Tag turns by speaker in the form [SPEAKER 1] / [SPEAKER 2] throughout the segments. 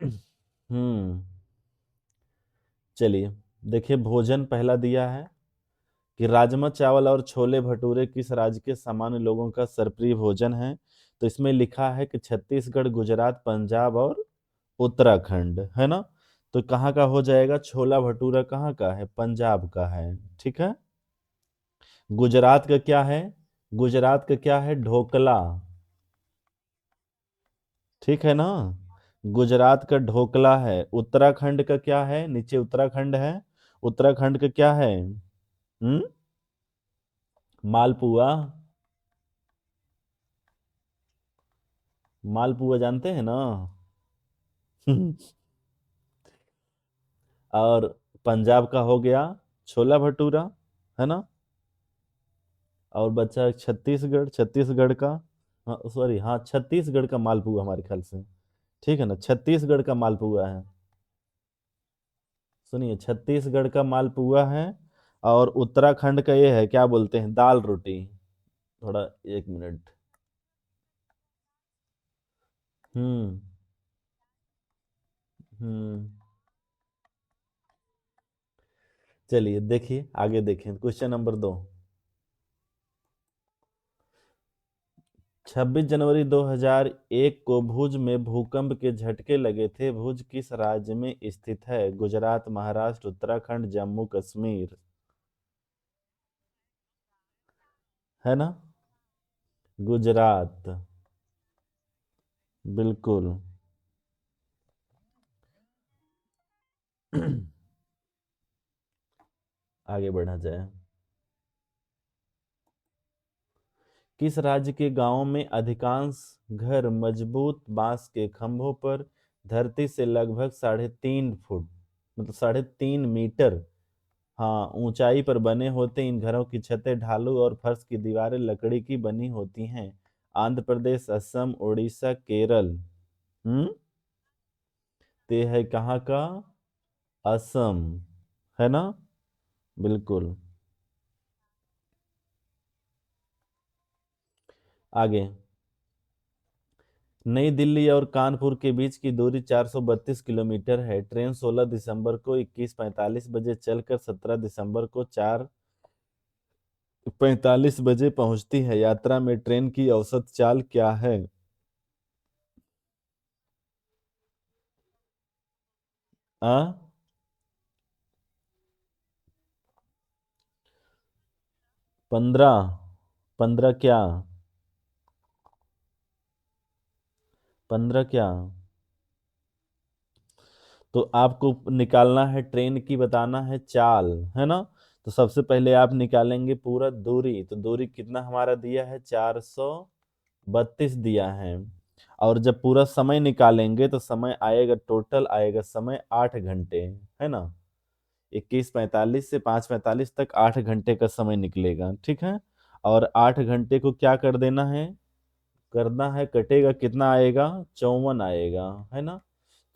[SPEAKER 1] हम्म। चलिए, देखिए भोजन पहला दिया है कि राजमा चावल और छोले भटूरे किस राज्य के सामान्य लोगों का सरप्रिय भोजन है। तो इसमें लिखा है कि छत्तीसगढ़, गुजरात, पंजाब और उत्तराखंड, है ना। तो कहाँ का हो जाएगा? छोला भटूरा कहाँ का है? पंजाब का है। ठीक है। गुजरात का क्या है? गुजरात का क्या है? ढोकला। ठीक है ना। गुजरात का ढोकला है। उत्तराखंड का क्या है? नीचे उत्तराखंड है। उत्तराखंड का क्या है? मालपुआ। मालपुआ जानते हैं ना। और पंजाब का हो गया छोला भटूरा, है ना। और बचा छत्तीसगढ़, छत्तीसगढ़ का, हाँ सॉरी, हाँ छत्तीसगढ़ का मालपुआ हमारे ख्याल से। ठीक है ना, छत्तीसगढ़ का मालपुआ है। सुनिए, छत्तीसगढ़ का मालपुआ है। और उत्तराखंड का ये है, क्या बोलते हैं, दाल रोटी। थोड़ा, एक मिनट। हम्म। हम्म। चलिए देखिए, आगे देखें क्वेश्चन नंबर 2। 26 जनवरी 2001 को भुज में भूकंप के झटके लगे थे। भुज किस राज्य में स्थित है? गुजरात, महाराष्ट्र, उत्तराखंड, जम्मू कश्मीर। है ना। गुजरात। बिल्कुल। आगे बढ़ा जाए। किस राज्य के गांवों में अधिकांश घर मजबूत बांस के खंभों पर धरती से लगभग 3.5 फुट, मतलब 3.5 मीटर, हाँ, ऊंचाई पर बने होते? इन घरों की छतें, ढालू और फर्श की दीवारें लकड़ी की बनी होती हैं। आंध्र प्रदेश, असम, उड़ीसा, केरल। हम्म। ते है कहाँ का? असम, है ना। बिल्कुल। आगे। नई दिल्ली और कानपुर के बीच की दूरी 432 किलोमीटर है। ट्रेन 16 दिसंबर को 21:45 बजे चलकर 17 दिसंबर को 4:45 बजे पहुंचती है। यात्रा में ट्रेन की औसत चाल क्या है? आ 15। 15 क्या? 15 क्या? तो आपको निकालना है ट्रेन की, बताना है चाल, है ना। तो सबसे पहले आप निकालेंगे पूरा दूरी। तो दूरी कितना हमारा दिया है? 432 दिया है। और जब पूरा समय निकालेंगे तो समय आएगा, टोटल आएगा समय 8 घंटे, है ना। 21:45 से 5:45 तक 8 घंटे का समय निकलेगा। ठीक है। और 8 घंटे को क्या कर देना है? करना है, कटेगा, कितना आएगा? 54 आएगा, है ना।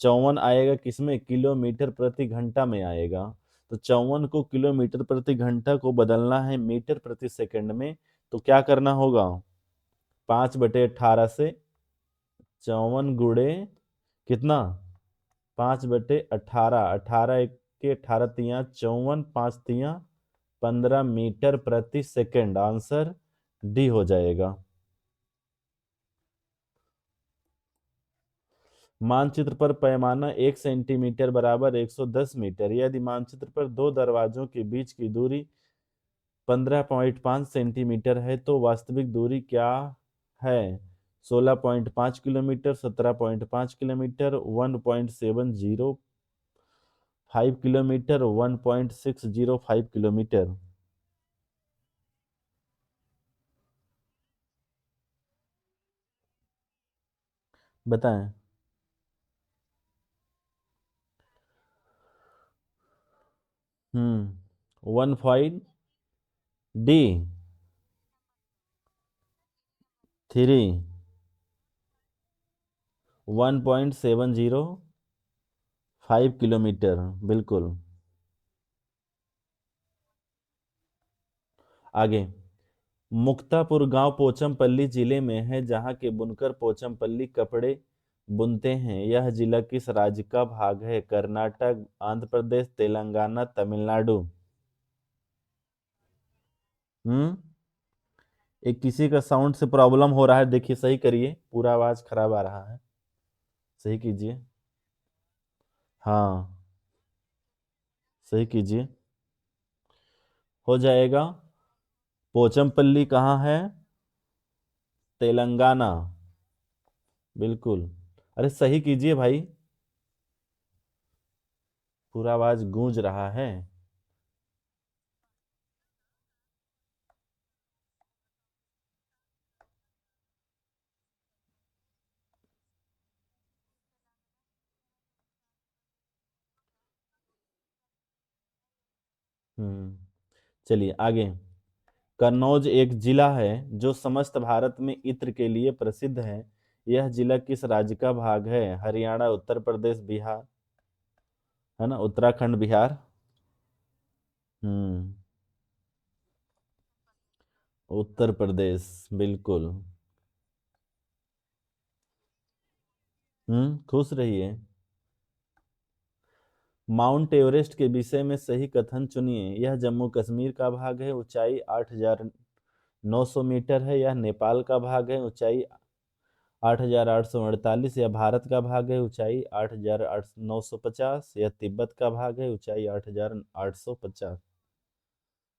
[SPEAKER 1] 54 आएगा किसमें? किलोमीटर प्रति घंटा में आएगा। तो 54 को किलोमीटर प्रति घंटा को बदलना है मीटर प्रति सेकंड में। तो क्या करना होगा? 5/18 से 54 गुणे कितना? 5/18, 18 × 1 = 18, 54, 5 × 3 = 15 मीटर प्रति सेकंड। आंसर डी हो जाएगा। मानचित्र पर पैमाना 1 सेंटीमीटर बराबर 110 मीटर। यदि मानचित्र पर दो दरवाजों के बीच की दूरी 15.5 सेंटीमीटर है तो वास्तविक दूरी क्या है? 16.5 किलोमीटर, 17.5 किलोमीटर, 1.705 किलोमीटर, 1.605 किलोमीटर। बताएं। 1.5 डी। 3। 1.705 किलोमीटर। बिल्कुल। आगे। मुक्तापुर गांव पोचमपल्ली जिले में है, जहां के बुनकर पोचमपल्ली कपड़े बुनते हैं, यह जिला किस राज्य का भाग है? कर्नाटक, आंध्र प्रदेश, तेलंगाना, तमिलनाडु। हम्म। एक किसी का साउंड से प्रॉब्लम हो रहा है, देखिए सही करिए, पूरा आवाज खराब आ रहा है, सही कीजिए। हाँ, सही कीजिए, हो जाएगा। पोचमपल्ली कहाँ है? तेलंगाना। बिल्कुल। अरे सही कीजिए भाई, पूरा आवाज गूंज रहा है। हम्म। चलिए आगे। कन्नौज एक जिला है जो समस्त भारत में इत्र के लिए प्रसिद्ध है। यह जिला किस राज्य का भाग है? हरियाणा, उत्तर प्रदेश, बिहार। है ना, उत्तराखंड, बिहार। हम्म। उत्तर प्रदेश। बिल्कुल। खुश रहिए। माउंट एवरेस्ट के विषय में सही कथन चुनिए। यह जम्मू कश्मीर का भाग है, ऊंचाई 8,900 मीटर है। यह नेपाल का भाग है, ऊंचाई 8,848। यह भारत का भाग है, ऊंचाई 8,950। यह तिब्बत का भाग है, ऊंचाई 8,850।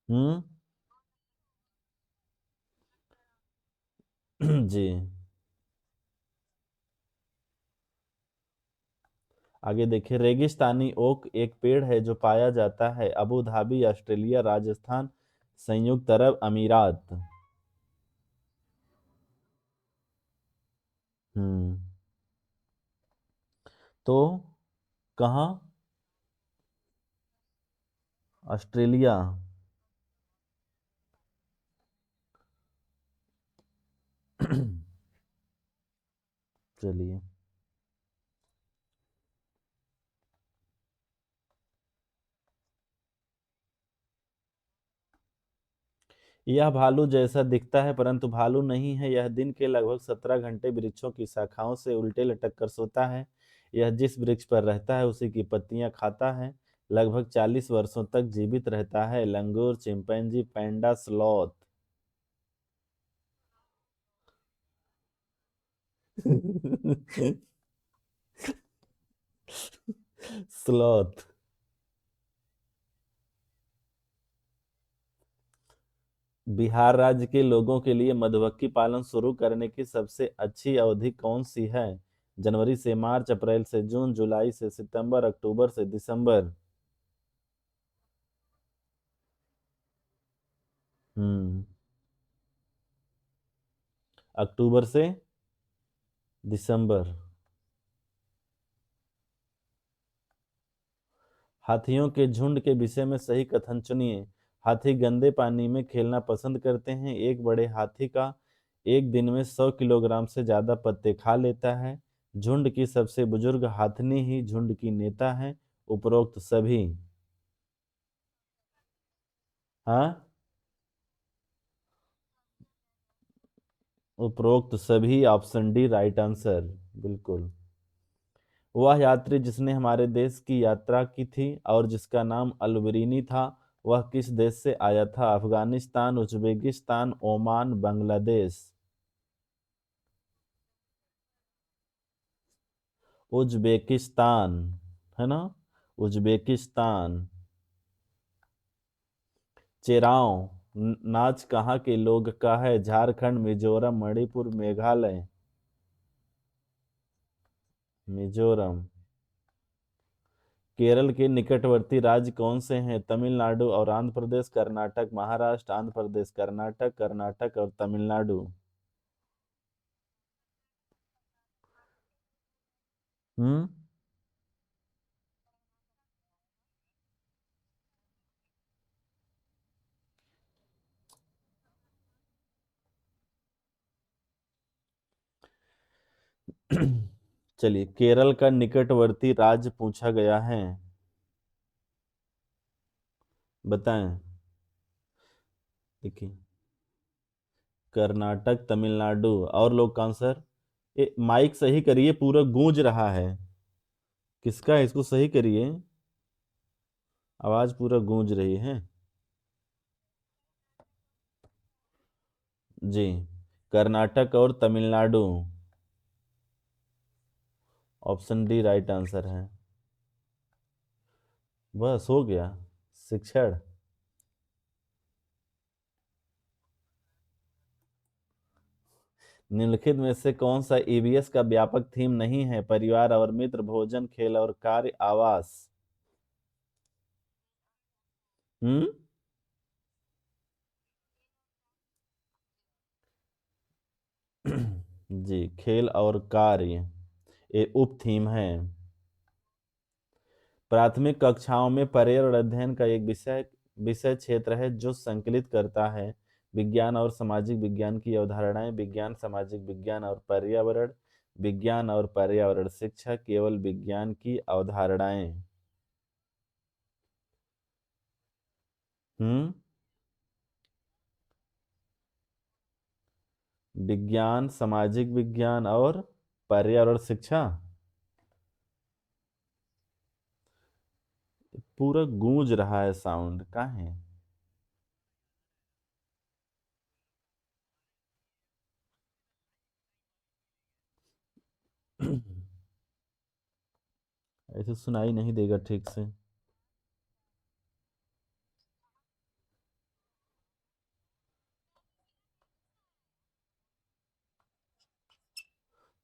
[SPEAKER 1] हम्म। जी। आगे देखिए, रेगिस्तानी ओक एक पेड़ है जो पाया जाता है अबू धाबी, ऑस्ट्रेलिया, राजस्थान, संयुक्त अरब अमीरात। हम्म। तो कहाँ? ऑस्ट्रेलिया। चलिए। यह भालू जैसा दिखता है परंतु भालू नहीं है। यह दिन के लगभग 17 घंटे वृक्षों की शाखाओं से उल्टे लटक कर सोता है। यह जिस वृक्ष पर रहता है उसी की पत्तियां खाता है। लगभग 40 वर्षों तक जीवित रहता है। लंगूर, चिंपैंजी, पैंडा, स्लॉथ। स्लॉथ। बिहार राज्य के लोगों के लिए मधुमक्खी पालन शुरू करने की सबसे अच्छी अवधि कौन सी है? जनवरी से मार्च, अप्रैल से जून, जुलाई से सितंबर, अक्टूबर से दिसंबर। हम्म। अक्टूबर से दिसंबर। हाथियों के झुंड के विषय में सही कथन चुनिए। हाथी गंदे पानी में खेलना पसंद करते हैं। एक बड़े हाथी का एक दिन में 100 किलोग्राम से ज्यादा पत्ते खा लेता है। झुंड की सबसे बुजुर्ग हाथनी ही झुंड की नेता है। उपरोक्त सभी। हाँ, उपरोक्त सभी, ऑप्शन डी राइट आंसर। बिल्कुल। वह यात्री जिसने हमारे देश की यात्रा की थी और जिसका नाम अलबरीनी था, वह किस देश से आया था? Afghanistan, Uzbekistan, Oman, Bangladesh. Uzbekistan. है ना, उज्बेकिस्तान। चेराव नाच कहाँ के लोग का है? झारखंड, मिजोरम, मणिपुर, मेघालय। मिजोरम। केरल के निकटवर्ती राज्य कौन से हैं? तमिलनाडु और आंध्र प्रदेश, कर्नाटक, महाराष्ट्र, आंध्र प्रदेश, कर्नाटक, कर्नाटक और तमिलनाडु। हम्म। चलिए, केरल का निकटवर्ती राज्य पूछा गया है, बताएं। देखिए, कर्नाटक, तमिलनाडु और लोग का आंसर माइक सही करिए, पूरा गूंज रहा है। किसका है? इसको सही करिए, आवाज पूरा गूंज रही है। जी, कर्नाटक और Tamil Nadu. Option D right answer है। बस हो गया। शिक्षण। निम्नलिखित में से कौन सा ईवीएस का व्यापक थीम नहीं है? परिवार और मित्र, भोजन, खेल और कार्य, आवास। हम्म। जी, खेल और कार्य ये उप थीम है। प्राथमिक कक्षाओं में पर्यावरण अध्ययन का एक विषय विषय क्षेत्र है जो संकलित करता है विज्ञान और सामाजिक विज्ञान की अवधारणाएं, विज्ञान, सामाजिक विज्ञान और पर्यावरण, विज्ञान और पर्यावरण शिक्षा, केवल विज्ञान की अवधारणाएं। हम्म। विज्ञान, सामाजिक विज्ञान और पर्यावरण शिक्षा। पूरा गूंज रहा है साउंड, कहाँ है? ऐसे सुनाई नहीं देगा ठीक से।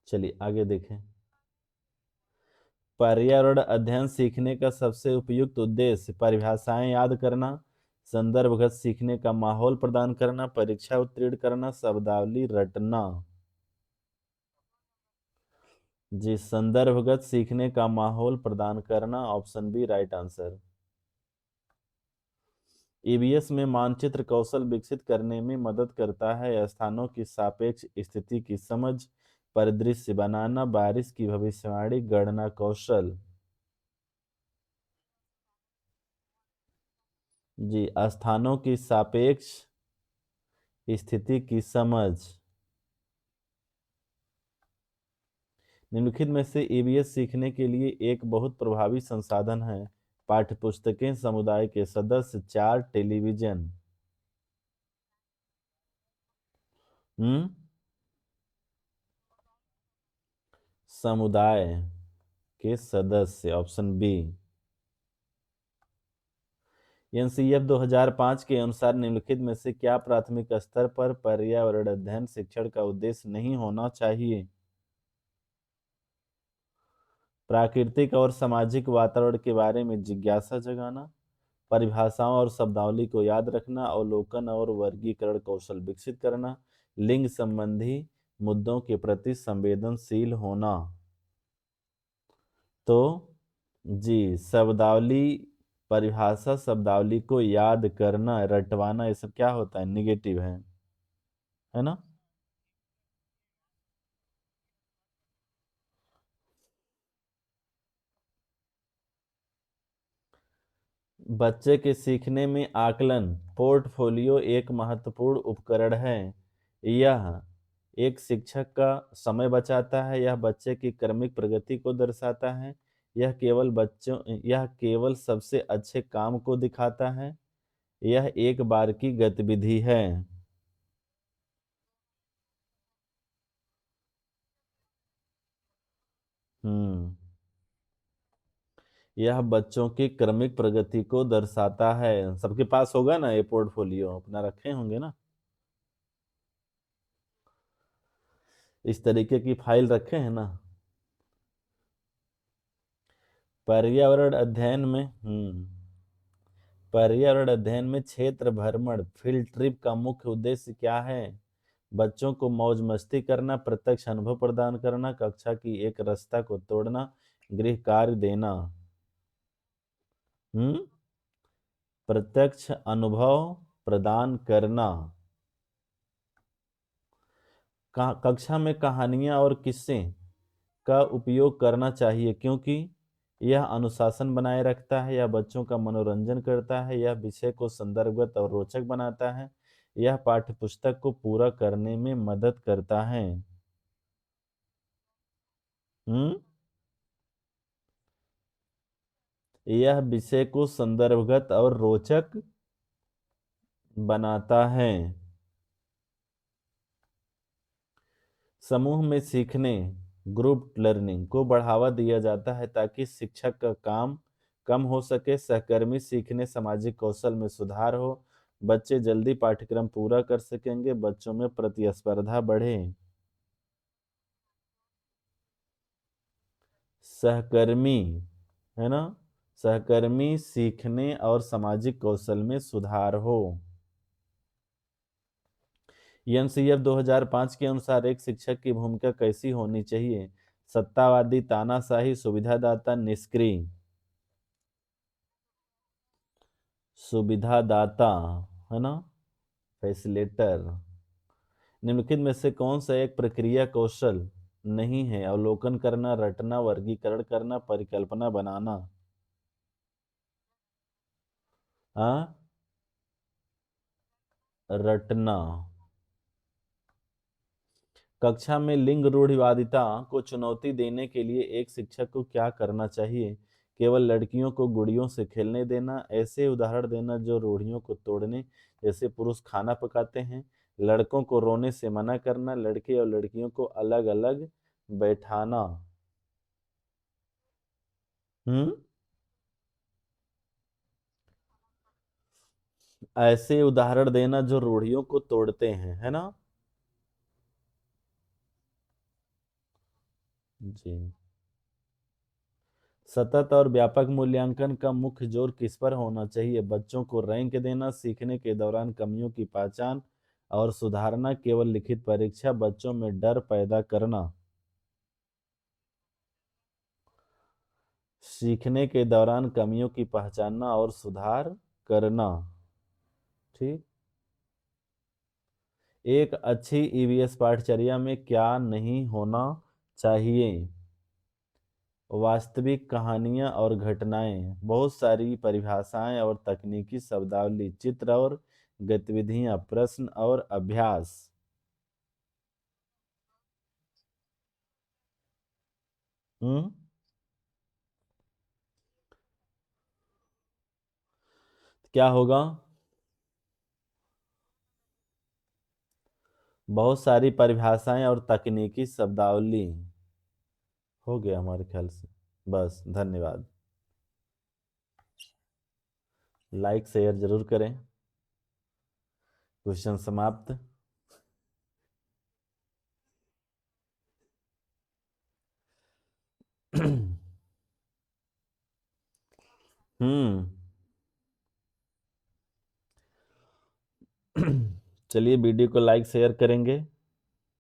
[SPEAKER 1] चलिए आगे देखें। पर्यावरण अध्ययन सीखने का सबसे उपयुक्त उद्देश्य परिभाषाएं याद करना, संदर्भगत सीखने का माहौल प्रदान करना, परीक्षा उत्तीर्ण करना, शब्दावली रटना। जी, संदर्भगत सीखने का माहौल प्रदान करना, option B right answer. EVS में मानचित्र कौशल विकसित करने में मदद करता है, स्थानों की सापेक्ष स्थिति की समझ, परिदृश्य बनाना, बारिश की भविष्यवाणी, गणना कौशल। जी, स्थानों की सापेक्ष स्थिति की समझ। निम्नलिखित में से ईवीएस सीखने के लिए एक बहुत प्रभावी संसाधन है? पाठ्यपुस्तकें, समुदाय के सदस्य, चार्ट, टेलीविजन। हम्म। समुदाय के सदस्य, ऑप्शन बी। एनसीईएफ 2005 के अनुसार निम्नलिखित में से क्या प्राथमिक स्तर पर पर्यावरण अध्ययन शिक्षण का उद्देश्य नहीं होना चाहिए? प्राकृतिक और सामाजिक वातावरण के बारे में जिज्ञासा जगाना, परिभाषाओं और शब्दावली को याद रखना, अवलोकन और वर्गीकरण कौशल विकसित करना, लिंग संबंधी मुद्दों के प्रति संवेदनशील होना। तो जी, शब्दावली, परिभाषा, शब्दावली को याद करना, रटवाना, ये सब क्या होता है? निगेटिव है ना? बच्चे के सीखने में आकलन पोर्टफोलियो एक महत्वपूर्ण उपकरण है। यह एक शिक्षक का समय बचाता है, यह बच्चे की क्रमिक प्रगति को दर्शाता है, यह केवल सबसे अच्छे काम को दिखाता है, यह एक बार की गतिविधि है। हम्म। यह बच्चों की क्रमिक प्रगति को दर्शाता है। सबके पास होगा ना ये पोर्टफोलियो, अपना रखे होंगे ना, इस तरीके की फाइल रखे हैं ना? पर्यावरण अध्ययन में पर्यावरण अध्ययन में क्षेत्र भ्रमण फील्ड ट्रिप का मुख्य उद्देश्य क्या है? बच्चों को मौज मस्ती करना, प्रत्यक्ष अनुभव प्रदान करना, कक्षा की एक रास्ता को तोड़ना, गृह कार्य देना। हम्म। प्रत्यक्ष अनुभव प्रदान करना। कक्षा में कहानियां और किस्से का उपयोग करना चाहिए क्योंकि यह अनुशासन बनाए रखता है, यह बच्चों का मनोरंजन करता है, यह विषय को संदर्भगत और रोचक बनाता है, यह पाठ्यपुस्तक को पूरा करने में मदद करता है। हम्म। यह विषय को संदर्भगत और रोचक बनाता है। समूह में सीखने, ग्रुप लर्निंग को बढ़ावा दिया जाता है ताकि शिक्षक का काम कम हो सके। सहकर्मी सीखने, सामाजिक कौशल में सुधार हो, बच्चे जल्दी पाठ्यक्रम पूरा कर सकेंगे, बच्चों में प्रतिस्पर्धा बढ़े। सहकर्मी, है ना, सहकर्मी सीखने और सामाजिक कौशल में सुधार हो। एनसीएफ 2005 के अनुसार एक शिक्षक की भूमिका कैसी होनी चाहिए? सत्तावादी, तानाशाही, सुविधादाता, निष्क्रिय। सुविधादाता, है ना, फैसिलेटर। निम्नलिखित में से कौन सा एक प्रक्रिया कौशल नहीं है? अवलोकन करना, रटना, वर्गीकरण करना, परिकल्पना बनाना। हाँ, रटना। कक्षा में लिंग रूढ़िवादिता को चुनौती देने के लिए एक शिक्षक को क्या करना चाहिए? केवल लड़कियों को गुड़ियों से खेलने देना, ऐसे उदाहरण देना जो रूढ़ियों को तोड़ने, जैसे पुरुष खाना पकाते हैं। लड़कों को रोने से मना करना, लड़के और लड़कियों को अलग अलग बैठाना। हम्म। ऐसे उदाहरण देना जो रूढ़ियों को तोड़ते हैं, है ना। जी। सतत और व्यापक मूल्यांकन का मुख्य जोर किस पर होना चाहिए? बच्चों को रैंक देना, सीखने के दौरान कमियों की पहचान और सुधारना, केवल लिखित परीक्षा, बच्चों में डर पैदा करना। सीखने के दौरान कमियों की पहचानना और सुधार करना। ठीक। एक अच्छी ईवीएस पाठचर्या में क्या नहीं होना चाहिए? वास्तविक कहानियां और घटनाएं, बहुत सारी परिभाषाएं और तकनीकी शब्दावली, चित्र और गतिविधियां, प्रश्न और अभ्यास। हम्म। क्या होगा? बहुत सारी परिभाषाएं और तकनीकी शब्दावली। हो गया हमारे ख्याल से। बस, धन्यवाद। लाइक शेयर जरूर करें। क्वेश्चन समाप्त। हम्म। चलिए, वीडियो को लाइक शेयर करेंगे।